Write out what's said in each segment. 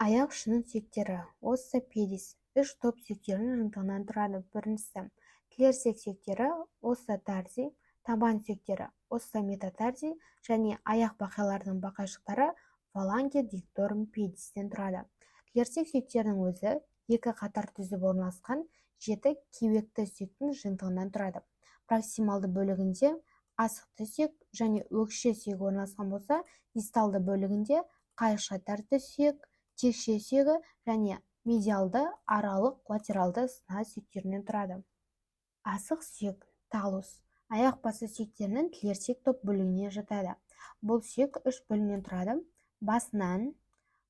Аяқ ұшының сүйектері оссо-педис 3 топ сүйектерінің жиынтығынан тұрады. Біріншісі тілерсек сүйектері оссо-тарси, табан сүйектері оссо-метатарси және аяқ бақайларының бақайшықтары фаланге дикторум педистен тұрады. Тілерсек сүйектерінің өзі екі қатар түзіп орналасқан 7 кеуекті сүйектің жиынтығынан тұрады. Проксималды бөлігінде асықты сүйек және өкше сүйегі орналасқан болса, дисталды бөлігінде қайықша тәрізді сүйек, текше сүйегі және медиалды, аралық, латералды сына сүйектерінен тұрады. Асық сүйек талус аяқ басы сүйектерінің тілерсек топ бөлігіне жатады. Бұл сүйек 3 бөлімнен тұрады: басынан,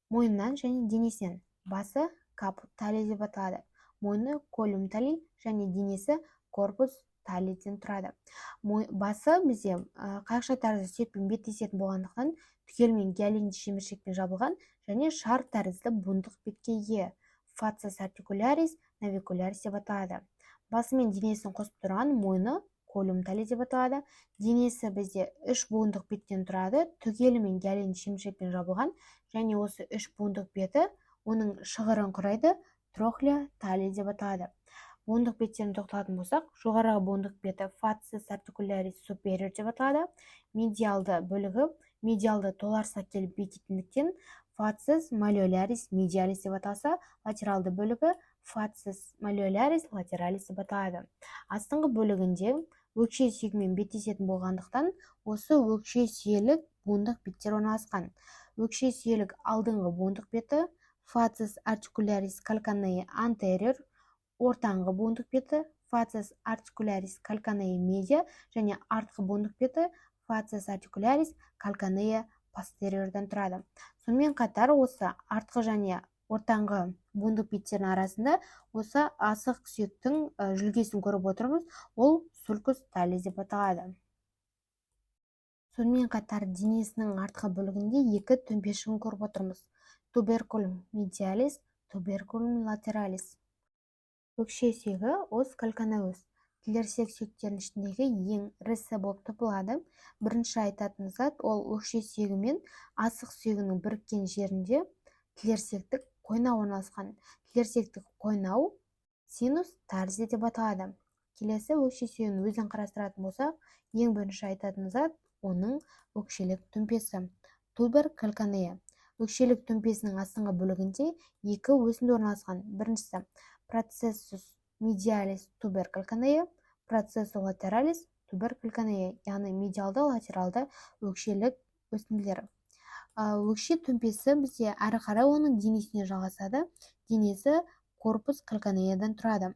мойнынан және денесінен. Басы капут талий деп аталады. Мойны колюм талий және денесі корпус талийден тұрады. Басы бізде қайықша тәрізді сүйекпен беттесетін болғандықтан түгелмен гиалинді шеміршекпен жабылған және шар тәрізді буындық бетке ие. Фацис артикулярис навикулярис деп аталады. Басы мен денесін қосып тұрған мойны колюм талий деп аталады. Денесі бізде 3 буындық беттен тұрады, түгелмен гиалинді шеміршекпен жабылған және осы 3 буындық беті оның шығырын құрайды, трохлея талий деп аталады. Буындық беттерін тоқталатын болсақ, жоғарғы буындық беті фацис артикулярис супериор деп аталады. Медиалды бөлігі медиалды толарсақ келіп бекитіндіктен фацис малеолярис медиалис деп аталса, латералды бөлігі фацис малеолярис латералис деп аталады. Астыңғы бөлігінде өкше сүйегімен беттесетін болғандықтан, осы өкше сүйелік буындық беттер орналасқан. Өкше сүйелік алдыңғы буындық беті фацис артикулярис кальканея антериор, ортаңғы буындық беті фацис артикулярис кальканея медиа және артқы буындық беті фацис артикулярис кальканея постериордан тұрады. Сонымен қатар осы артқы және ортаңғы буындық беттердің арасында осы асық сүйектің жүлгесін көріп отырмыз, ол сулькус талий деп аталады. Сонымен қатар денесінің артқы бөлігінде екі төмпешігін көріп отырмыз: туберкулум медиалис, туберкулум латералис. Өкше сүйегі ос кальканеус тілерсек сүйектерінің ішіндегі ең ірісі болып табылады. Бірінші айтатын зат ол өкше сүйегі мен асық сүйегінің біріккен жерінде тілерсектік қойнау орналасқан. Тілерсектік қойнау синус тарзи деп аталады. Келесі өкше сүйегінің өзін қарастыратын болсақ, ең бірінші айтатын зат оның өкшелік төмпесі тубер кальканея. Өкшелік төмпесінің астыңғы бөлігінде екі өсінді орналасқан. Біріншісі процессус медиалис тубер кальканея, процессус латералис тубер кальканея, яғни медиалды, латералды өкшелік өсінділер. Өкше төмпесі бізде әрі қарай оның денесіне жалғасады. Денесі корпус кальканеядан тұрады.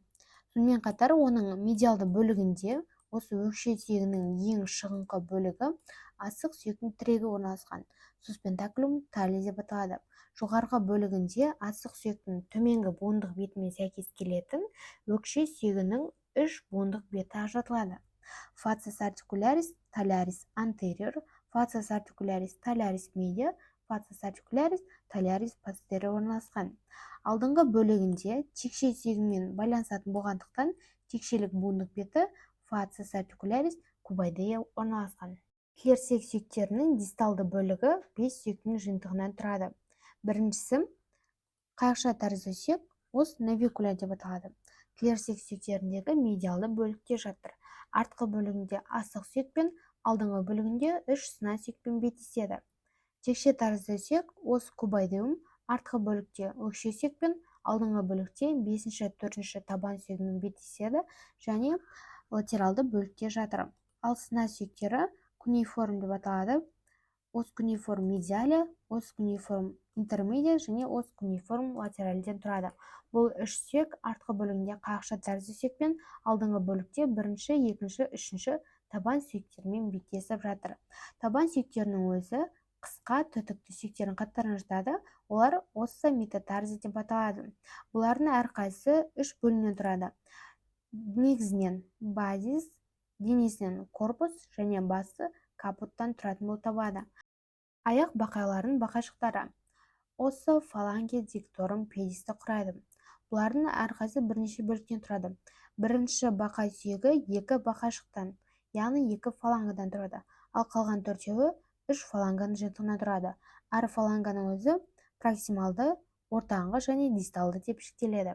Сонымен қатар оның медиалды бөлігінде осы өкше сүйегінің ең шығыңқы бөлігі асық сүйектің тірегі орналасқан. Суспентаклум талий деп аталады. Жоғарғы бөлігінде асық сүйектің төменгі буындық бетімен сәйкес келетін өкше сүйегінің 3 буындық беті ажыратылады. Фацис артикулярис талярис антериор, фацис артикулярис талярис медиа, фацис артикулярис талярис постериор орналасқан. Алдыңғы бөлігінде текше сүйегімен байланысатын болғандықтан текшелік буындық беті фацис артикулярис кубайдея орналасқан. Тілерсек сүйектерінің дисталды бөлігі 5 сүйектің жиынтығынан тұрады. Біріншісі қайықша тәрізді сүйек ос навикуля деп аталады. Тілерсек сүйектеріндегі медиалды бөлікте жатыр. Артқы бөлігінде асық сүйекпен, алдыңғы бөлігінде 3 сына сүйекпен беттеседі. Текше тәрізді сүйек ос кубайдеум, артқы бөлікте өкше сүйекпен, алдыңғы бөлікте 5-4 табан сүйегімен беттеседі және латералды бөлікте жатыр. Ал сына сүйектері кунейформ деп аталады. Ос кунейформ медиаля, ос кунейформ интермедиа және ос кунейформ латеральден тұрады. Бұл 3 сүйек артқы бөлігінде қайықша тәрізді сүйекпен, алдыңғы бөлікте 1, 2, 3 табан сүйектермен беттесіп жатыр. Табан сүйектерінің өзі қысқа түтікті сүйектердің қатарына жатады. Олар оссо-метатарзи деп аталады. Бұлардың әрқайсысы 3 бөлімнен тұрады. Негізінен базис, денесінен корпус және басы капуттан тұратын болып табылады. Аяқ бақайлардың бақайшықтары оссо-фаланге дикторум педисті құрайды. Бұлардың әрқайсысы бірнеше бөліктен тұрады. Бірінші бақай сүйегі 2 бақайшықтан, яғни 2 фалангадан тұрады. Ал қалған 4-еуі 3 фаланганың жиынтығынан тұрады. Әр фаланганың өзі проксималды, ортаңғы және дисталды деп жіктеледі.